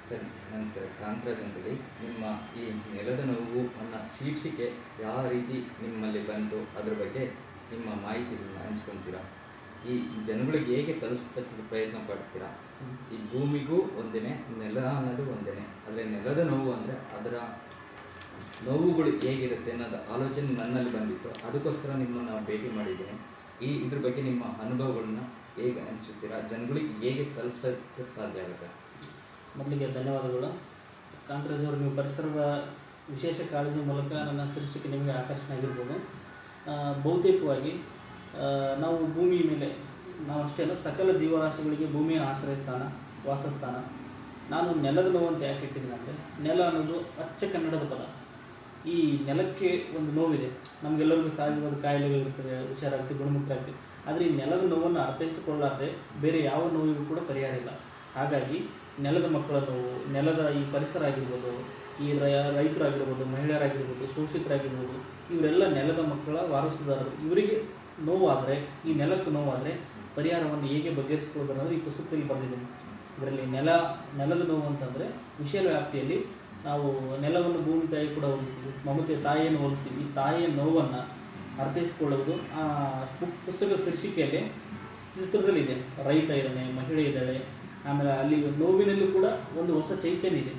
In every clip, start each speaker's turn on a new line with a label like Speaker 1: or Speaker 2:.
Speaker 1: Sir ನಮಸ್ಕಾರ. ಕಾಂತರಾಜ್ ಅಂತೇಳಿ. ನಿಮ್ಮ ಈ ನೆಲದ ನೋವು ಅನ್ನೋ ಶೀರ್ಷಿಕೆ ಯಾವ ರೀತಿ ನಿಮ್ಮಲ್ಲಿ ಬಂತು, ಅದ್ರ ಬಗ್ಗೆ ನಿಮ್ಮ ಮಾಹಿತಿಗಳನ್ನ ಹಂಚ್ಕೊತೀರಾ? ಈ ಜನಗಳಿಗೆ ಹೇಗೆ ತಲುಪಿಸೋಕ್ಕೆ ಪ್ರಯತ್ನ ಪಡ್ತೀರಾ? ಈ ಭೂಮಿಗೂ ಒಂದೇ, ನೆಲ ಅನ್ನೋದು ಒಂದೇ, ಆದರೆ ನೆಲದ ನೋವು ಅಂದರೆ ಅದರ ನೋವುಗಳು ಹೇಗಿರುತ್ತೆ ಅನ್ನೋದು ಆಲೋಚನೆ ನನ್ನಲ್ಲಿ ಬಂದಿತ್ತು. ಅದಕ್ಕೋಸ್ಕರ ನಿಮ್ಮನ್ನು ನಾವು ಭೇಟಿ ಮಾಡಿದ್ದೇನೆ. ಇದ್ರ ಬಗ್ಗೆ ನಿಮ್ಮ ಅನುಭವಗಳನ್ನ ಹೇಗೆ ಹಂಚುತ್ತೀರಾ? ಜನಗಳಿಗೆ ಹೇಗೆ ತಲುಪಿಸೋಕ್ಕೆ ಸಾಧ್ಯ ಆಗುತ್ತೆ?
Speaker 2: ಮೊದಲಿಗೆ ಧನ್ಯವಾದಗಳು. ಕಾಂತರಾಜ್ ಅವರು, ನೀವು ಪರಿಸರದ ವಿಶೇಷ ಕಾಳಜಿ ಮೂಲಕ ನನ್ನ ಶೀರ್ಷಿಕೆ ನಿಮಗೆ ಆಕರ್ಷಣೆ ಆಗಿರ್ಬೋದು. ಬಹುತೇಕವಾಗಿ ನಾವು ಭೂಮಿ ಮೇಲೆ ನಾವು ಅಷ್ಟೇ ಅಲ್ಲ, ಸಕಲ ಜೀವರಾಶಿಗಳಿಗೆ ಭೂಮಿಯ ಆಶ್ರಯ ಸ್ಥಾನ, ವಾಸಸ್ಥಾನ. ನಾನು ನೆಲದ ನೋವು ಅಂತ ಯಾಕೆ ಇಟ್ಟಿದ್ದೀನಿ ಅಂದರೆ, ನೆಲ ಅನ್ನೋದು ಅಚ್ಚ ಕನ್ನಡದ ಪದ. ಈ ನೆಲಕ್ಕೆ ಒಂದು ನೋವಿದೆ. ನಮಗೆಲ್ಲರಿಗೂ ಸಹಜವಾದ ಕಾಯಿಲೆಗಳಿರ್ತವೆ, ಹುಷಾರಾಗ್ತೀವಿ, ಗುಣಮುಖರಾಗ್ತೀವಿ. ಆದರೆ ಈ ನೆಲದ ನೋವನ್ನು ಅರ್ಥೈಸಿಕೊಳ್ಳಾರದೆ ಬೇರೆ ಯಾವ ನೋವಿಗೂ ಕೂಡ ಪರಿಹಾರ ಇಲ್ಲ. ಹಾಗಾಗಿ ನೆಲದ ಮಕ್ಕಳ ನೋವು, ನೆಲದ ಈ ಪರಿಸರ ಆಗಿರ್ಬೋದು, ಈ ರೈತರಾಗಿರ್ಬೋದು, ಮಹಿಳೆಯರಾಗಿರ್ಬೋದು, ಶೋಷಿತರಾಗಿರ್ಬೋದು, ಇವರೆಲ್ಲ ನೆಲದ ಮಕ್ಕಳ ವಾರಸುದಾರರು. ಇವರಿಗೆ ನೋವಾದರೆ, ಈ ನೆಲಕ್ಕೆ ನೋವಾದರೆ ಪರಿಹಾರವನ್ನು ಹೇಗೆ ಬಗೆಹರಿಸ್ಕೊಳ್ಳೋದು ಅನ್ನೋದು ಈ ಪುಸ್ತಕದಲ್ಲಿ ಬರೆದಿದ್ದೀನಿ. ಇದರಲ್ಲಿ ನೆಲದ ನೋವು ಅಂತಂದರೆ ವಿಶಾಲ ವ್ಯಾಪ್ತಿಯಲ್ಲಿ ನಾವು ನೆಲವನ್ನು ಭೂಮಿ ತಾಯಿ ಕೂಡ ಹೋಲಿಸ್ತೀವಿ, ಮಮತೆ ತಾಯಿಯನ್ನು ಹೋಲಿಸ್ತೀವಿ. ಈ ತಾಯಿಯ ನೋವನ್ನು ಅರ್ಥೈಸಿಕೊಳ್ಳುವುದು ಆ ಪುಸ್ತಕದ ಶೀರ್ಷಿಕೆಯಲ್ಲಿ ಚಿತ್ರದಲ್ಲಿದೆ. ರೈತ ಇದ್ದಾನೆ, ಮಹಿಳೆ ಇದ್ದಾಳೆ, ಆಮೇಲೆ ಅಲ್ಲಿ ನೋವಿನಲ್ಲೂ ಕೂಡ ಒಂದು ಹೊಸ ಚೈತನ್ಯ ಇದೆ.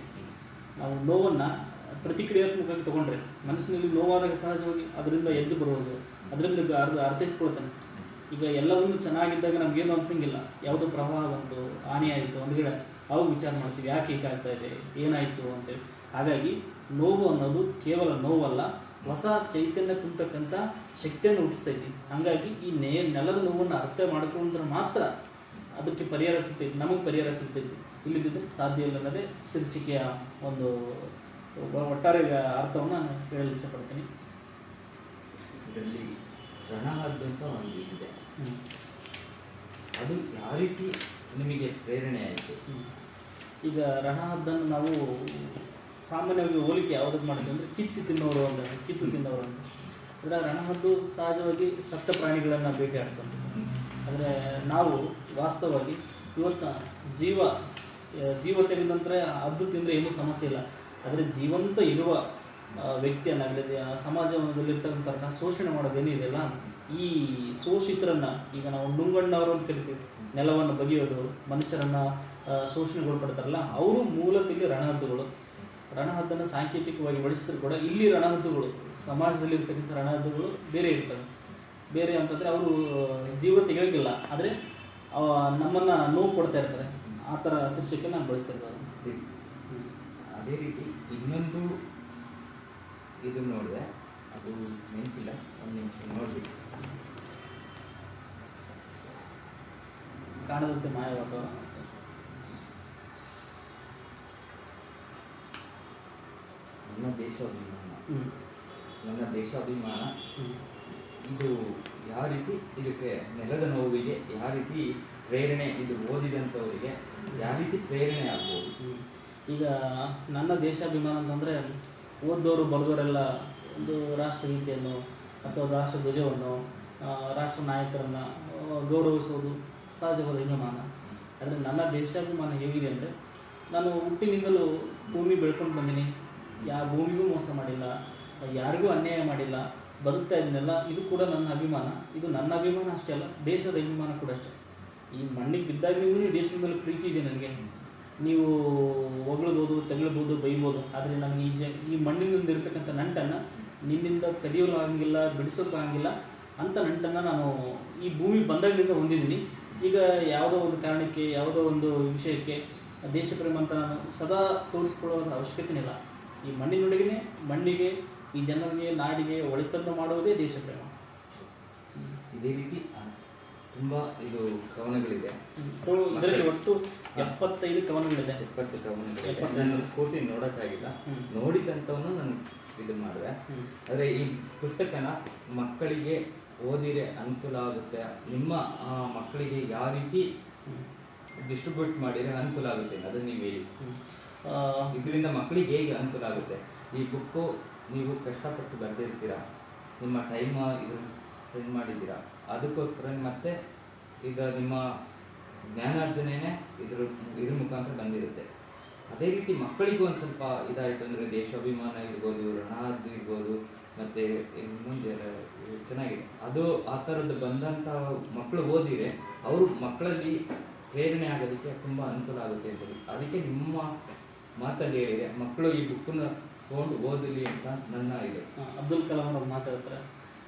Speaker 2: ನಾವು ನೋವನ್ನು ಪ್ರತಿಕ್ರಿಯಾತ್ಮಕವಾಗಿ ತೊಗೊಂಡ್ರೆ, ಮನಸ್ಸಿನಲ್ಲಿ ನೋವಾದಾಗ ಸಹಜವಾಗಿ ಅದರಿಂದ ಎದ್ದು ಬರೋದು, ಅದರಿಂದ ಅರ್ಥೈಸ್ಕೊಳ್ತಾನೆ. ಈಗ ಎಲ್ಲವನ್ನೂ ಚೆನ್ನಾಗಿದ್ದಾಗ ನಮಗೇನು ಅನ್ಸಂಗಿಲ್ಲ. ಯಾವುದೋ ಪ್ರವಾಹ ಬಂತು, ಹಾನಿ ಆಯಿತು ಅಂದ್ಗಡೆ ಅವಾಗ ವಿಚಾರ ಮಾಡ್ತೀವಿ, ಯಾಕೆ ಹೀಗೆ ಆಗ್ತಾ ಇದೆ, ಏನಾಯಿತು ಅಂತೇಳಿ. ಹಾಗಾಗಿ ನೋವು ಅನ್ನೋದು ಕೇವಲ ನೋವಲ್ಲ, ಹೊಸ ಚೈತನ್ಯ ತುಂಬತಕ್ಕಂಥ ಶಕ್ತಿಯನ್ನು ಹುಟ್ಟಿಸ್ತೈತಿ. ಹಾಗಾಗಿ ಈ ನೆಲದ ನೋವನ್ನು ಅರ್ಥ ಮಾಡ್ಕೊಂಡ್ರೆ ಮಾತ್ರ ಅದಕ್ಕೆ ಪರಿಹಾರ ಸಿಗ್ತೈತಿ, ನಮಗೆ ಪರಿಹಾರ ಸಿಗ್ತೈತಿ. ಇಲ್ಲಿದ್ದರೆ ಸಾಧ್ಯ ಇಲ್ಲ ಅನ್ನೋದೇ ಶೀರ್ಷಿಕೆಯ ಒಂದು ಒಟ್ಟಾರೆ ಅರ್ಥವನ್ನು ನಾನು ಹೇಳಲು ಇಚ್ಛಪಡ್ತೀನಿ.
Speaker 1: ಇದರಲ್ಲಿ ರಣಹದ್ದು ಅಂತ ಒಂದು ಇದೆ, ಅದು ಯಾವ ರೀತಿ ನಿಮಗೆ ಪ್ರೇರಣೆ ಆಯಿತು?
Speaker 2: ಈಗ ರಣಹದ್ದನ್ನು ನಾವು ಸಾಮಾನ್ಯವಾಗಿ ಹೋಲಿಕೆ ಯಾವುದಕ್ಕೆ ಮಾಡ್ತೀವಿ ಅಂದರೆ, ಕಿತ್ತು ತಿನ್ನೋರು ಅಂತ. ಅಂದರೆ ರಣಹದ್ದು ಸಹಜವಾಗಿ ಸತ್ತ ಪ್ರಾಣಿಗಳನ್ನು ಭೇಟಿ ಆಡ್ತಾರೆ. ಅಂದರೆ ನಾವು ವಾಸ್ತವವಾಗಿ ಇವತ್ತು ಜೀವ ತೆಗೆದ ನಂತರ ಹದ್ದು ತಿಂದರೆ ಏನೂ ಸಮಸ್ಯೆ ಇಲ್ಲ. ಆದರೆ ಜೀವಂತ ಇರುವ ವ್ಯಕ್ತಿಯನ್ನಾಗಲಿ, ಸಮಾಜದಲ್ಲಿರ್ತಕ್ಕಂಥವ್ರನ್ನ ಶೋಷಣೆ ಮಾಡೋದೇನಿದೆಯಲ್ಲ, ಈ ಶೋಷಿತರನ್ನು ಈಗ ನಾವು ನುಂಗಣ್ಣವರು ಅಂತ ಕರಿತೀವಿ. ನೆಲವನ್ನು ಬಗೆಯೋದು, ಮನುಷ್ಯರನ್ನು ಶೋಷಣೆಗೊಳಪಡ್ತಾರಲ್ಲ, ಅವರು ಮೂಲದಲ್ಲಿ ರಣಹದ್ದನ್ನು ಸಾಂಕೇತಿಕವಾಗಿ ಬಳಸಿದ್ರು ಕೂಡ ಇಲ್ಲಿ ರಣಹದ್ದುಗಳು, ಸಮಾಜದಲ್ಲಿರ್ತಕ್ಕಂಥ ರಣಹದ್ದುಗಳು ಬೇರೆ ಇರ್ತವೆ. ಬೇರೆ ಅಂತಂದರೆ ಅವರು ಜೀವ ತೆಗೆಯೋಕ್ಕಿಲ್ಲ, ಆದರೆ ನಮ್ಮನ್ನು ನೋವು ಕೊಡ್ತಾ ಇರ್ತಾರೆ. ಆ ಥರ ಶೀರ್ಷಿಕೆ ನಾನು ಬಳಸಿರ್ಬೋದು.
Speaker 1: ಅದೇ ರೀತಿ ಇನ್ನೊಂದು ಇದು ನೋಡಿದೆ, ಅದು ನೆನಪಿಲ್ಲ, ಒಂದು ನಿಮಿಷ ನೋಡಬೇಕು.
Speaker 2: ಕಾಣದಂತೆ ಮಾಯವಾಗುವ
Speaker 1: ನನ್ನ ದೇಶಾಭಿಮಾನ ಇದು ಯಾವ ರೀತಿ, ಇದಕ್ಕೆ ನೆಲದ ನೋವಿಗೆ ಯಾವ ರೀತಿ ಪ್ರೇರಣೆ, ಇದು ಓದಿದಂಥವರಿಗೆ ಯಾವ ರೀತಿ ಪ್ರೇರಣೆ ಆಗ್ಬೋದು?
Speaker 2: ಈಗ ನನ್ನ ದೇಶಾಭಿಮಾನ ಅಂತಂದರೆ, ಓದೋರು ಬರೆದವರೆಲ್ಲ ಒಂದು ರಾಷ್ಟ್ರಗೀತೆಯನ್ನು ಅಥವಾ ರಾಷ್ಟ್ರ ಧ್ವಜವನ್ನು, ರಾಷ್ಟ್ರ ನಾಯಕರನ್ನು ಗೌರವಿಸೋದು ಸಹಜವಾದ ಅಭಿಮಾನ. ಆದರೆ ನನ್ನ ದೇಶಾಭಿಮಾನ ಹೇಗಿದೆ ಅಂದರೆ, ನಾನು ಹುಟ್ಟಿನಿಂದಲೂ ಭೂಮಿ ಬೆಳ್ಕೊಂಡು ಬಂದೀನಿ, ಯಾವ ಭೂಮಿಗೂ ಮೋಸ ಮಾಡಿಲ್ಲ, ಯಾರಿಗೂ ಅನ್ಯಾಯ ಮಾಡಿಲ್ಲ, ಬದುಕ್ತಾ ಇದ್ದೀನಲ್ಲ, ಇದು ಕೂಡ ನನ್ನ ಅಭಿಮಾನ. ಇದು ನನ್ನ ಅಭಿಮಾನ ಅಷ್ಟೇ ಅಲ್ಲ, ದೇಶದ ಅಭಿಮಾನ ಕೂಡ ಅಷ್ಟೇ. ಈ ಮಣ್ಣಿಗೆ ಬಿದ್ದಾಗಿನಿಂದಲೂ ದೇಶದ ಮೇಲೆ ಪ್ರೀತಿ ಇದೆ ನನಗೆ. ನೀವು ಹೊಗಳ್ಬೋದು, ತೆಗಳ್ಬೋದು, ಬೈಬೋದು, ಆದರೆ ನನಗೆ ಈ ಮಣ್ಣಿನಿಂದ ಇರತಕ್ಕಂಥ ನಂಟನ್ನು ನಿನ್ನಿಂದ ಕದಿಯೋಲು ಆಗಂಗಿಲ್ಲ, ಬಿಡಿಸೋಕ್ಕೂ ಆಗಂಗಿಲ್ಲ. ಅಂಥ ನಂಟನ್ನು ನಾನು ಈ ಭೂಮಿ ಬಂದಾಗಲಿಂದ ಹೊಂದಿದ್ದೀನಿ. ಈಗ ಯಾವುದೋ ಒಂದು ಕಾರಣಕ್ಕೆ, ಯಾವುದೋ ಒಂದು ವಿಷಯಕ್ಕೆ ದೇಶ ಪ್ರೇಮ ಅಂತ ನಾನು ಸದಾ ತೋರಿಸ್ಕೊಳ್ಳೋದ ಅವಶ್ಯಕತೆ ಇಲ್ಲ. ಈ ಮಣ್ಣಿಗೆ, ಈ ಜನರಿಗೆ, ನಾಡಿಗೆ ಒಳಿತನ್ನು ಮಾಡುವುದೇ ದೇಶ ಪ್ರೇಮ.
Speaker 1: ಇದೇ ರೀತಿ ತುಂಬ ಇದು ಕವನಗಳಿದೆ.
Speaker 2: ಇದರಲ್ಲಿ ಒಟ್ಟು 75 ಕವನಗಳಿದೆ.
Speaker 1: 70 ಕವನಗಳಿದೆ. ನಾನು ಪೂರ್ತಿ ನೋಡೋಕ್ಕಾಗಿಲ್ಲ, ನೋಡಿದಂಥವನ್ನು ನಾನು ಇದು ಮಾಡಿದೆ. ಆದರೆ ಈ ಪುಸ್ತಕನ ಮಕ್ಕಳಿಗೆ ಓದಿರೆ ಅನುಕೂಲ ಆಗುತ್ತೆ, ನಿಮ್ಮ ಮಕ್ಕಳಿಗೆ ಯಾವ ರೀತಿ ಡಿಸ್ಟ್ರಿಬ್ಯೂಟ್ ಮಾಡಿದರೆ ಅನುಕೂಲ ಆಗುತ್ತೆ ಅದನ್ನು ನೀವು ಹೇಳಿ. ಇದರಿಂದ ಮಕ್ಕಳಿಗೆ ಹೇಗೆ ಅನುಕೂಲ ಆಗುತ್ತೆ? ಈ ಬುಕ್ಕು ನೀವು ಕಷ್ಟಪಟ್ಟು ಬರೆದಿರ್ತೀರ, ನಿಮ್ಮ ಟೈಮ್ ಇದನ್ನು ಸ್ಪೆಂಡ್ ಮಾಡಿದ್ದೀರಾ, ಅದಕ್ಕೋಸ್ಕರ ಮತ್ತೆ ಈಗ ನಿಮ್ಮ ಜ್ಞಾನಾರ್ಜನೆಯೇ ಇದ್ರ ಮುಖಾಂತರ ಬಂದಿರುತ್ತೆ. ಅದೇ ರೀತಿ ಮಕ್ಕಳಿಗೂ ಒಂದು ಸ್ವಲ್ಪ ಇದಾಯಿತು ಅಂದರೆ ದೇಶಾಭಿಮಾನ ಇರ್ಬೋದು, ರಣಹದ್ದು ಇರ್ಬೋದು, ಮತ್ತು ಇನ್ನೊಂದು ಚೆನ್ನಾಗಿದೆ ಅದು. ಆ ಥರದ್ದು ಬಂದಂಥ ಮಕ್ಕಳು ಓದಿದರೆ ಅವರು ಮಕ್ಕಳಲ್ಲಿ ಪ್ರೇರಣೆ ಆಗೋದಕ್ಕೆ ತುಂಬ ಅನುಕೂಲ ಆಗುತ್ತೆ ಅಂತೇಳಿ, ಅದಕ್ಕೆ ನಿಮ್ಮ ಮಾತಲ್ಲಿ ಹೇಳಿದರೆ ಮಕ್ಕಳು ಈ ಬುಕ್ಕನ್ನು ತೊಗೊಂಡು ಓದಲಿ ಅಂತ ನನ್ನ ಇದು.
Speaker 2: ಅಬ್ದುಲ್ ಕಲಾಂ ಅವರು ಮಾತಾಡ್ತಾರೆ,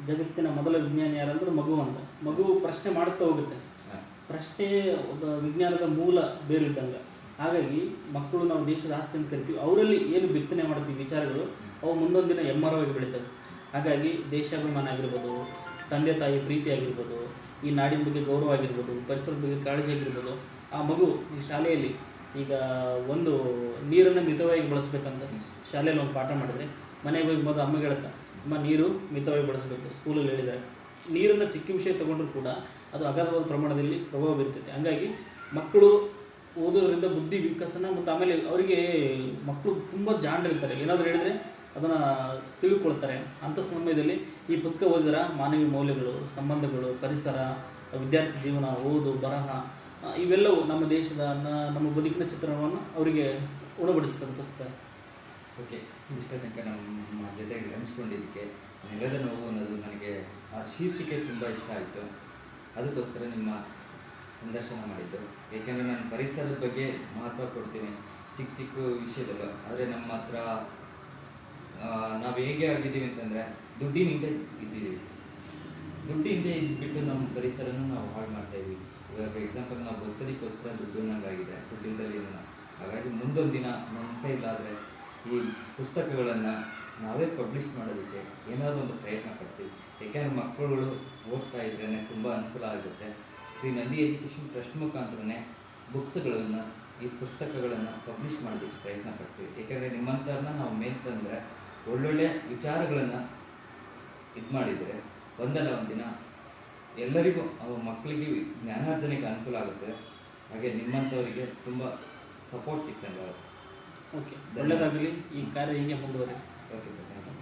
Speaker 2: ಜಗತ್ತಿನ ಮೊದಲ ವಿಜ್ಞಾನಿ ಯಾರಂದ್ರೆ ಮಗು ಅಂತ. ಮಗು ಪ್ರಶ್ನೆ ಮಾಡುತ್ತಾ ಹೋಗುತ್ತೆ. ಪ್ರಶ್ನೆ ಒಬ್ಬ ವಿಜ್ಞಾನದ ಮೂಲ ಬೇರು ಇದ್ದಂಗೆ. ಹಾಗಾಗಿ ಮಕ್ಕಳು ನಾವು ದೇಶದ ಆಸ್ತಿ ಅಂತ ಕರಿತೀವಿ. ಅವರಲ್ಲಿ ಏನು ಬಿತ್ತನೆ ಮಾಡ್ತೀವಿ ವಿಚಾರಗಳು, ಅವು ಮುಂದೊಂದು ದಿನ ಎಮ್ಮರವಾಗಿ ಬೆಳೀತವೆ. ಹಾಗಾಗಿ ದೇಶಾಭಿಮಾನ ಆಗಿರ್ಬೋದು, ತಂದೆ ತಾಯಿ ಪ್ರೀತಿ ಆಗಿರ್ಬೋದು, ಈ ನಾಡಿನ ಬಗ್ಗೆ ಗೌರವ ಆಗಿರ್ಬೋದು, ಪರಿಸರದ ಬಗ್ಗೆ ಕಾಳಜಿ ಆಗಿರ್ಬೋದು, ಆ ಮಗು ಈ ಶಾಲೆಯಲ್ಲಿ ಈಗ ಒಂದು ನೀರನ್ನು ಮಿತವಾಗಿ ಬಳಸಬೇಕಂತ ಶಾಲೆಯಲ್ಲಿ ಒಂದು ಪಾಠ ಮಾಡಿದರೆ, ಮನೆಗೆ ಹೋಗಿ ಮೊದಲು ಅಮ್ಮಗೆ ಹೇಳುತ್ತಾ, ಅಮ್ಮ ನೀರು ಮಿತವಾಗಿ ಬಳಸಬೇಕು, ಸ್ಕೂಲಲ್ಲಿ ಹೇಳಿದ್ದಾರೆ. ನೀರನ್ನು ಚಿಕ್ಕ ವಿಷಯ ತೊಗೊಂಡ್ರೂ ಕೂಡ ಅದು ಅಗಾಧವಾದ ಪ್ರಮಾಣದಲ್ಲಿ ಪ್ರಭಾವ ಬೀರ್ತೈತೆ. ಹಾಗಾಗಿ ಮಕ್ಕಳು ಓದೋದ್ರಿಂದ ಬುದ್ಧಿ ವಿಕಸನ, ಮತ್ತು ಆಮೇಲೆ ಅವರಿಗೆ ಮಕ್ಕಳು ತುಂಬ ಜಾಣರಿರ್ತಾರೆ. ಏನಾದರೂ ಹೇಳಿದರೆ ಅದನ್ನು ತಿಳ್ಕೊಳ್ತಾರೆ. ಅಂಥ ಸಮಯದಲ್ಲಿ ಈ ಪುಸ್ತಕ ಓದಿದ್ರೆ ಮಾನವೀಯ ಮೌಲ್ಯಗಳು, ಸಂಬಂಧಗಳು, ಪರಿಸರ, ವಿದ್ಯಾರ್ಥಿ ಜೀವನ, ಓದು, ಬರಹ ಇವೆಲ್ಲವೂ ನಮ್ಮ ದೇಶದ ನಮ್ಮ ಬದುಕಿನ ಚಿತ್ರಣವನ್ನು ಅವರಿಗೆ ಉಣಬಡಿಸ್ತದೆ ಪುಸ್ತಕ.
Speaker 1: ಓಕೆ, ಇಷ್ಟ ತನಕ ನಮ್ಮ ಜೊತೆಗೆ ಹಂಚ್ಕೊಂಡಿದ್ದಕ್ಕೆ, ನೆಲದ ನೋವು ಅನ್ನೋದು ನನಗೆ ಆ ಶೀರ್ಷಿಕೆ ತುಂಬ ಇಷ್ಟ ಆಯಿತು. ಅದಕ್ಕೋಸ್ಕರ ನಿಮ್ಮ ಸಂದರ್ಶನ ಮಾಡಿದ್ದು. ಏಕೆಂದರೆ ನಾನು ಪರಿಸರದ ಬಗ್ಗೆ ಮಹತ್ವ ಕೊಡ್ತೀನಿ ಚಿಕ್ಕ ಚಿಕ್ಕ ವಿಷಯದಲ್ಲೂ. ಆದರೆ ನಮ್ಮ ಹತ್ರ ನಾವು ಹೇಗೆ ಆಗಿದ್ದೀವಿ ಅಂತಂದರೆ ದುಡ್ಡಿನಿಂದ ಇದ್ದೀವಿ. ದುಡ್ಡಿಂದ ಇದ್ಬಿಟ್ಟು ನಮ್ಮ ಪರಿಸರನೂ ನಾವು ಹಾಳು ಮಾಡ್ತಾಯಿದ್ವಿ. ಇವಾಗ ಎಕ್ಸಾಂಪಲ್ ನಾವು ಬದುಕೋದಕ್ಕೋಸ್ಕರ ದುಡ್ಡು ನಂಗಾಗಿದೆ, ದುಡ್ಡಿಂದಲೇ ಹಾಗಾಗಿ ಮುಂದೊಂದು ದಿನ ನಮ್ಮ ಕೈಲಾದರೆ ಈ ಪುಸ್ತಕಗಳನ್ನು ನಾವೇ ಪಬ್ಲಿಷ್ ಮಾಡೋದಕ್ಕೆ ಏನಾದರೂ ಒಂದು ಪ್ರಯತ್ನ ಪಡ್ತೀವಿ. ಏಕೆಂದರೆ ಮಕ್ಕಳುಗಳು ಓದ್ತಾ ಇದ್ರೇ ತುಂಬ ಅನುಕೂಲ ಆಗುತ್ತೆ. ಶ್ರೀ ನಂದಿ ಎಜುಕೇಷನ್ ಟ್ರಸ್ಟ್ ಮುಖಾಂತರನೇ ಬುಕ್ಸ್ಗಳನ್ನು, ಈ ಪುಸ್ತಕಗಳನ್ನು ಪಬ್ಲಿಷ್ ಮಾಡೋದಕ್ಕೆ ಪ್ರಯತ್ನ ಪಡ್ತೀವಿ. ಏಕೆಂದರೆ ನಿಮ್ಮಂಥವ್ರನ್ನ ನಾವು ಮೇಲೆ ತಂದರೆ ಒಳ್ಳೊಳ್ಳೆ ವಿಚಾರಗಳನ್ನು ಇದು ಮಾಡಿದರೆ ಒಂದಲ್ಲ ಒಂದಿನ ಎಲ್ಲರಿಗೂ ಮಕ್ಕಳಿಗೆ ಜ್ಞಾನಾರ್ಜನೆಗೆ ಅನುಕೂಲ ಆಗುತ್ತೆ. ಹಾಗೆ ನಿಮ್ಮಂಥವರಿಗೆ ತುಂಬ ಸಪೋರ್ಟ್ ಸಿಗ್ತಂಗೆ ಆಗುತ್ತೆ.
Speaker 2: ಓಕೆ, ಒಳ್ಳೆಯದಾಗಲಿ. ಈ ಕಾರ್ಯ ಹೀಗೆ ಮುಂದುವರಿ.
Speaker 1: Okay sir, thank you.